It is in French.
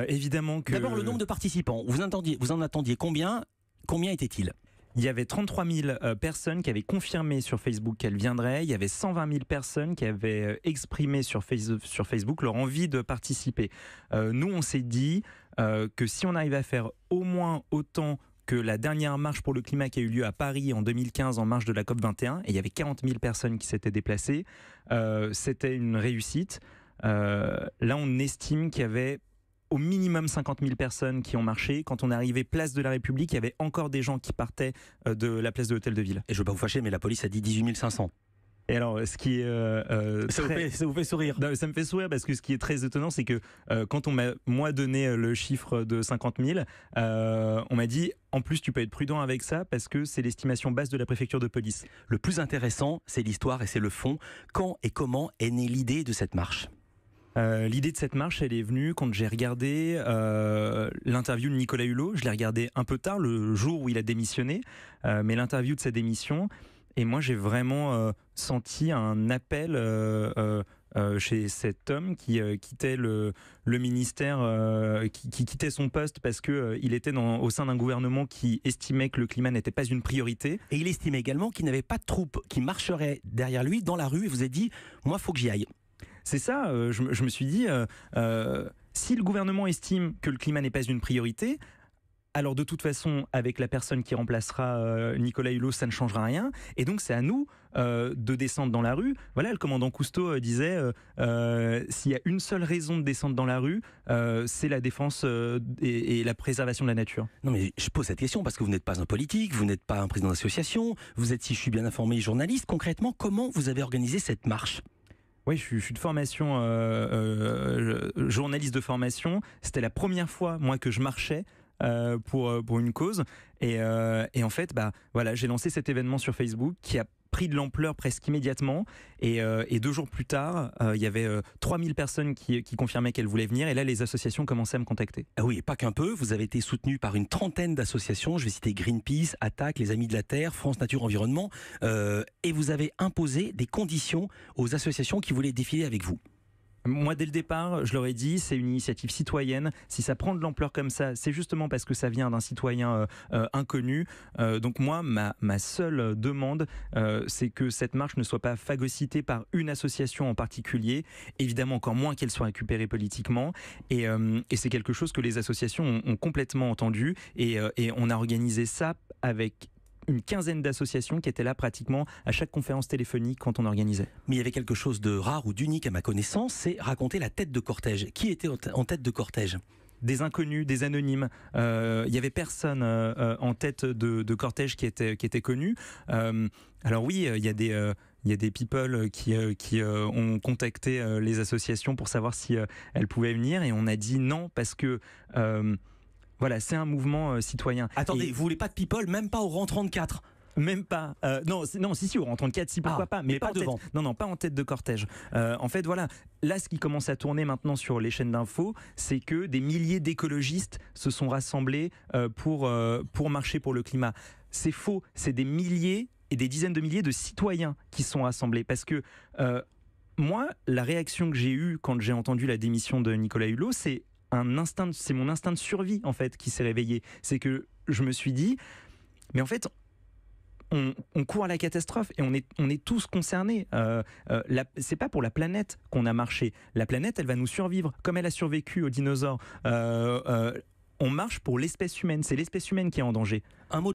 Évidemment que... D'abord, le nombre de participants. Vous en attendiez combien? Combien était-il? Il y avait 33 000 personnes qui avaient confirmé sur Facebook qu'elles viendraient. Il y avait 120 000 personnes qui avaient exprimé sur Facebook leur envie de participer. Nous, on s'est dit que si on arrive à faire au moins autant que la dernière marche pour le climat qui a eu lieu à Paris en 2015 en marge de la COP21, et il y avait 40 000 personnes qui s'étaient déplacées, c'était une réussite. Là, on estime qu'il y avait au minimum 50 000 personnes qui ont marché. Quand on est arrivé place de la République, il y avait encore des gens qui partaient de la place de l'Hôtel de Ville. Et je ne veux pas vous fâcher, mais la police a dit 18 500. Et alors, ce qui est ça vous fait sourire? Non, ça me fait sourire parce que ce qui est très étonnant, c'est que quand on m'a moi donné le chiffre de 50 000, on m'a dit en plus tu peux être prudent avec ça parce que c'est l'estimation basse de la préfecture de police. Le plus intéressant, c'est l'histoire et c'est le fond. Quand et comment est née l'idée de cette marche? L'idée de cette marche, elle est venue quand j'ai regardé l'interview de Nicolas Hulot. Je l'ai regardé un peu tard, le jour où il a démissionné, mais l'interview de sa démission. Et moi, j'ai vraiment senti un appel chez cet homme qui quittait le ministère, qui quittait son poste parce qu'il était au sein d'un gouvernement qui estimait que le climat n'était pas une priorité. Et il estimait également qu'il n'avait pas de troupes qui marcheraient derrière lui dans la rue et vous avez dit « moi, il faut que j'y aille ». C'est ça, je me suis dit, si le gouvernement estime que le climat n'est pas une priorité, alors de toute façon, avec la personne qui remplacera Nicolas Hulot, ça ne changera rien. Et donc c'est à nous de descendre dans la rue. Voilà, le commandant Cousteau disait, s'il y a une seule raison de descendre dans la rue, c'est la défense et la préservation de la nature. Non mais je pose cette question parce que vous n'êtes pas un politique, vous n'êtes pas un président d'association, vous êtes, si je suis bien informé, journaliste. Concrètement, comment vous avez organisé cette marche ? Oui, je suis de formation, journaliste de formation. C'était la première fois, moi, que je marchais pour une cause. Et en fait, voilà, j'ai lancé cet événement sur Facebook qui a pris de l'ampleur presque immédiatement. Et 2 jours plus tard, il y avait 3000 personnes qui confirmaient qu'elles voulaient venir. Et là, les associations commençaient à me contacter. Ah oui, et pas qu'un peu. Vous avez été soutenu par une trentaine d'associations. Je vais citer Greenpeace, Attaque, Les Amis de la Terre, France Nature Environnement. Et vous avez imposé des conditions aux associations qui voulaient défiler avec vous. Moi, dès le départ, je leur ai dit, c'est une initiative citoyenne. Si ça prend de l'ampleur comme ça, c'est justement parce que ça vient d'un citoyen inconnu. Donc moi, ma seule demande, c'est que cette marche ne soit pas phagocytée par une association en particulier. Évidemment, encore moins qu'elle soit récupérée politiquement. Et c'est quelque chose que les associations ont complètement entendu. Et on a organisé ça avec une quinzaine d'associations qui étaient là pratiquement à chaque conférence téléphonique quand on organisait. Mais il y avait quelque chose de rare ou d'unique à ma connaissance, c'est raconter la tête de cortège. Qui était en tête de cortège ? Des inconnus, des anonymes. Il y avait personne en tête de cortège qui était connu. Alors oui, il y a des people qui ont contacté les associations pour savoir si elles pouvaient venir et on a dit non parce que voilà, c'est un mouvement citoyen. Attendez, vous voulez pas de people, même pas au rang 34 ? Même pas. Non, si, au rang 34, si, pourquoi pas. Mais pas devant. Non, pas en tête de cortège. En fait, voilà. Là, ce qui commence à tourner maintenant sur les chaînes d'infos, c'est que des milliers d'écologistes se sont rassemblés pour marcher pour le climat. C'est faux. C'est des milliers et des dizaines de milliers de citoyens qui se sont rassemblés. Parce que moi, la réaction que j'ai eue quand j'ai entendu la démission de Nicolas Hulot, c'est mon instinct de survie en fait qui s'est réveillé. C'est que je me suis dit, mais en fait, on court à la catastrophe et on est tous concernés. C'est pas pour la planète qu'on a marché. La planète, elle va nous survivre comme elle a survécu aux dinosaures. On marche pour l'espèce humaine. C'est l'espèce humaine qui est en danger. Un mot